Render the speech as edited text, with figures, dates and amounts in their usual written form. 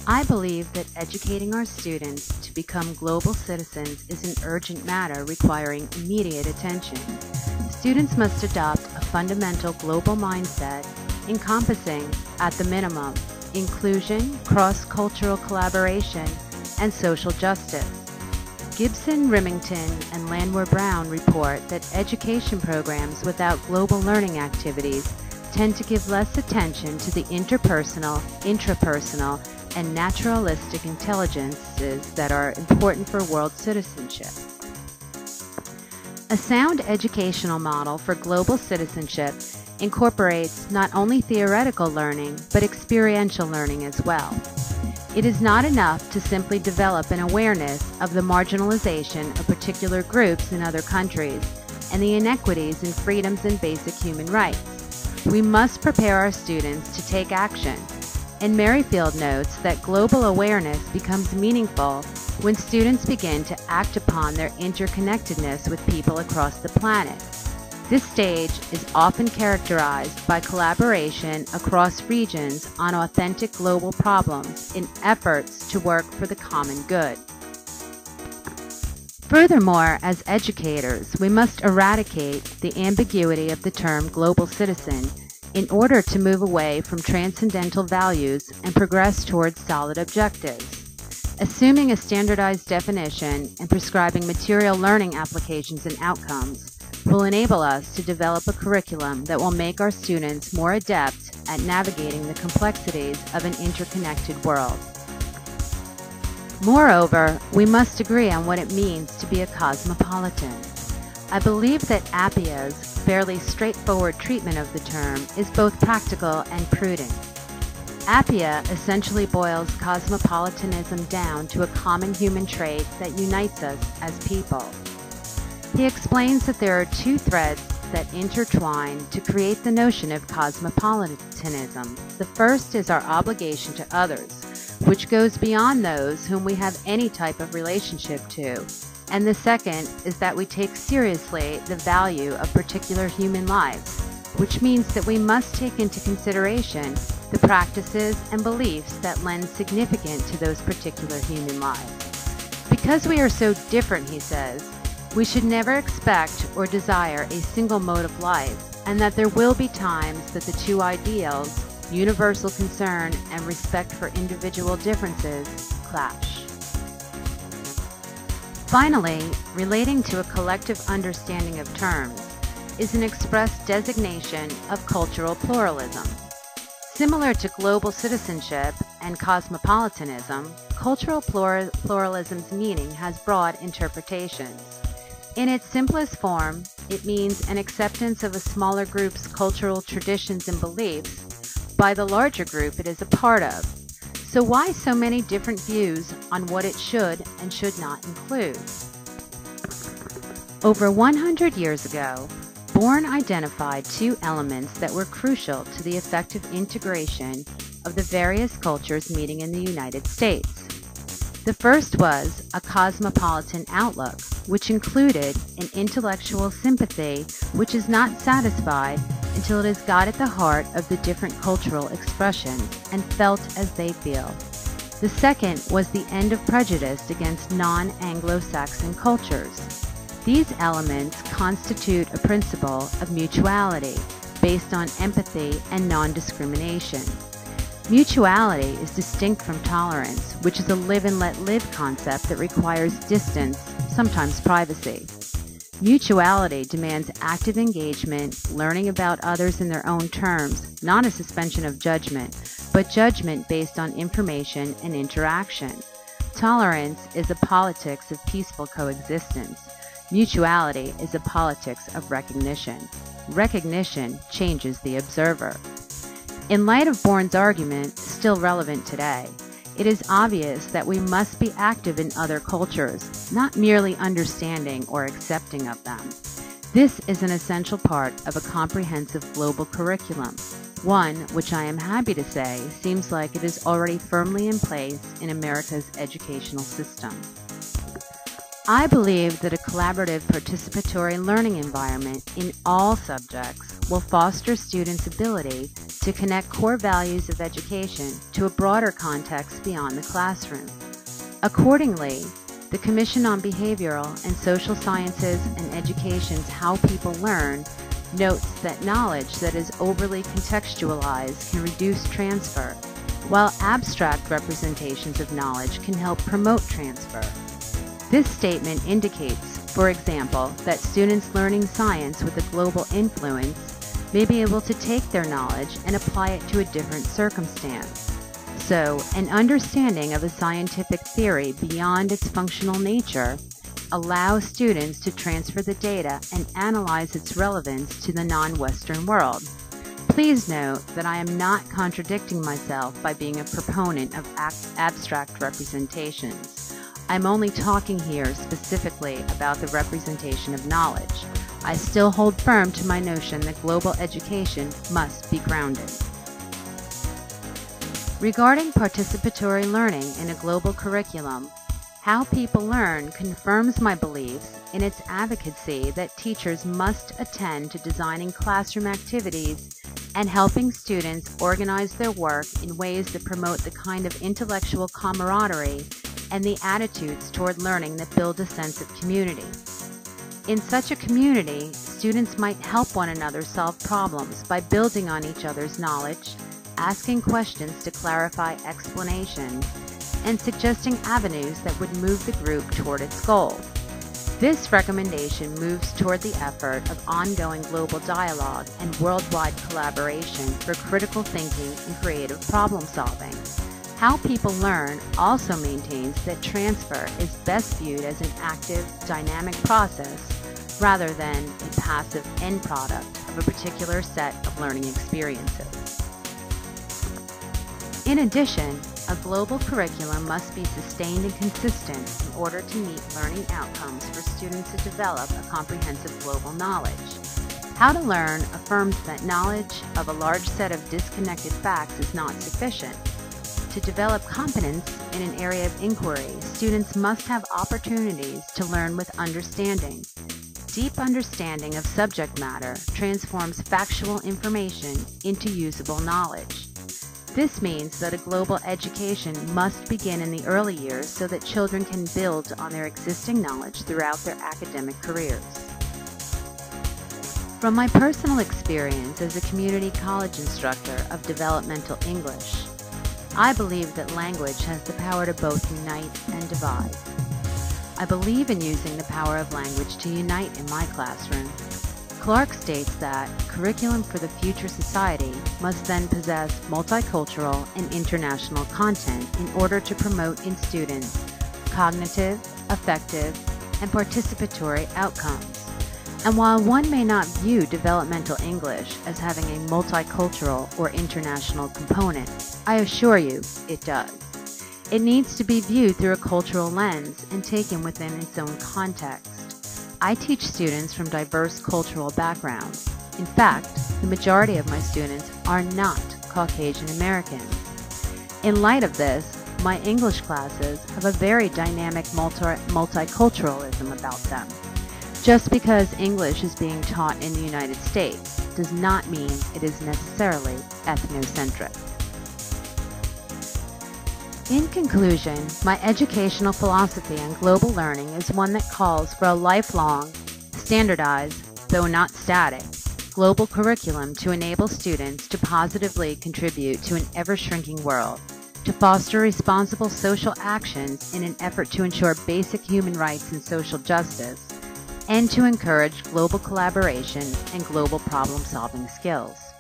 I believe that educating our students to become global citizens is an urgent matter requiring immediate attention. Students must adopt a fundamental global mindset encompassing, at the minimum, inclusion, cross-cultural collaboration, and social justice. Gibson, Remington, and Landwehr-Brown report that education programs without global learning activities tend to give less attention to the interpersonal, intrapersonal, and naturalistic intelligences that are important for world citizenship. A sound educational model for global citizenship incorporates not only theoretical learning, but experiential learning as well. It is not enough to simply develop an awareness of the marginalization of particular groups in other countries and the inequities in freedoms and basic human rights. We must prepare our students to take action. And Merrifield notes that global awareness becomes meaningful when students begin to act upon their interconnectedness with people across the planet. This stage is often characterized by collaboration across regions on authentic global problems in efforts to work for the common good. Furthermore, as educators, we must eradicate the ambiguity of the term global citizen in order to move away from transcendental values and progress towards solid objectives. Assuming a standardized definition and prescribing material learning applications and outcomes will enable us to develop a curriculum that will make our students more adept at navigating the complexities of an interconnected world. Moreover, we must agree on what it means to be a cosmopolitan. I believe that Appiah's fairly straightforward treatment of the term is both practical and prudent. Appiah essentially boils cosmopolitanism down to a common human trait that unites us as people. He explains that there are two threads that intertwine to create the notion of cosmopolitanism. The first is our obligation to others, which goes beyond those whom we have any type of relationship to. And the second is that we take seriously the value of particular human lives, which means that we must take into consideration the practices and beliefs that lend significance to those particular human lives. Because we are so different, he says, we should never expect or desire a single mode of life, and that there will be times that the two ideals, universal concern and respect for individual differences, clash. Finally, relating to a collective understanding of terms is an express designation of cultural pluralism. Similar to global citizenship and cosmopolitanism, cultural pluralism's meaning has broad interpretations. In its simplest form, it means an acceptance of a smaller group's cultural traditions and beliefs by the larger group it is a part of. So why so many different views on what it should and should not include? Over 100 years ago, Bourne identified two elements that were crucial to the effective integration of the various cultures meeting in the United States. The first was a cosmopolitan outlook, which included an intellectual sympathy which is not satisfied until it has got at the heart of the different cultural expressions and felt as they feel. The second was the end of prejudice against non-Anglo-Saxon cultures. These elements constitute a principle of mutuality based on empathy and non-discrimination. Mutuality is distinct from tolerance, which is a live and let live concept that requires distance, sometimes privacy. Mutuality demands active engagement, learning about others in their own terms, not a suspension of judgment, but judgment based on information and interaction. Tolerance is a politics of peaceful coexistence. Mutuality is a politics of recognition. Recognition changes the observer. In light of Bourne's argument, still relevant today, it is obvious that we must be active in other cultures, not merely understanding or accepting of them. This is an essential part of a comprehensive global curriculum, one which I am happy to say seems like it is already firmly in place in America's educational system. I believe that a collaborative participatory learning environment in all subjects will foster students' ability to connect core values of education to a broader context beyond the classroom. Accordingly, the Commission on Behavioral and Social Sciences and Education's How People Learn notes that knowledge that is overly contextualized can reduce transfer, while abstract representations of knowledge can help promote transfer. This statement indicates, for example, that students learning science with a global influence may be able to take their knowledge and apply it to a different circumstance. So, an understanding of a scientific theory beyond its functional nature allows students to transfer the data and analyze its relevance to the non-Western world. Please note that I am not contradicting myself by being a proponent of abstract representations. I'm only talking here specifically about the representation of knowledge. I still hold firm to my notion that global education must be grounded. Regarding participatory learning in a global curriculum, How People Learn confirms my beliefs in its advocacy that teachers must attend to designing classroom activities and helping students organize their work in ways that promote the kind of intellectual camaraderie and the attitudes toward learning that build a sense of community. In such a community, students might help one another solve problems by building on each other's knowledge, asking questions to clarify explanations, and suggesting avenues that would move the group toward its goal. This recommendation moves toward the effort of ongoing global dialogue and worldwide collaboration for critical thinking and creative problem solving. How People Learn also maintains that transfer is best viewed as an active, dynamic process rather than a passive end product of a particular set of learning experiences. In addition, a global curriculum must be sustained and consistent in order to meet learning outcomes for students to develop a comprehensive global knowledge. How to Learn affirms that knowledge of a large set of disconnected facts is not sufficient. To develop competence in an area of inquiry, students must have opportunities to learn with understanding. Deep understanding of subject matter transforms factual information into usable knowledge. This means that a global education must begin in the early years so that children can build on their existing knowledge throughout their academic careers. From my personal experience as a community college instructor of developmental English, I believe that language has the power to both unite and divide. I believe in using the power of language to unite in my classroom. Clark states that curriculum for the future society must then possess multicultural and international content in order to promote in students cognitive, affective, and participatory outcomes. And while one may not view developmental English as having a multicultural or international component, I assure you it does. It needs to be viewed through a cultural lens and taken within its own context. I teach students from diverse cultural backgrounds. In fact, the majority of my students are not Caucasian Americans. In light of this, my English classes have a very dynamic multiculturalism about them. Just because English is being taught in the United States does not mean it is necessarily ethnocentric. In conclusion, my educational philosophy on global learning is one that calls for a lifelong, standardized, though not static, global curriculum to enable students to positively contribute to an ever-shrinking world, to foster responsible social actions in an effort to ensure basic human rights and social justice, and to encourage global collaboration and global problem-solving skills.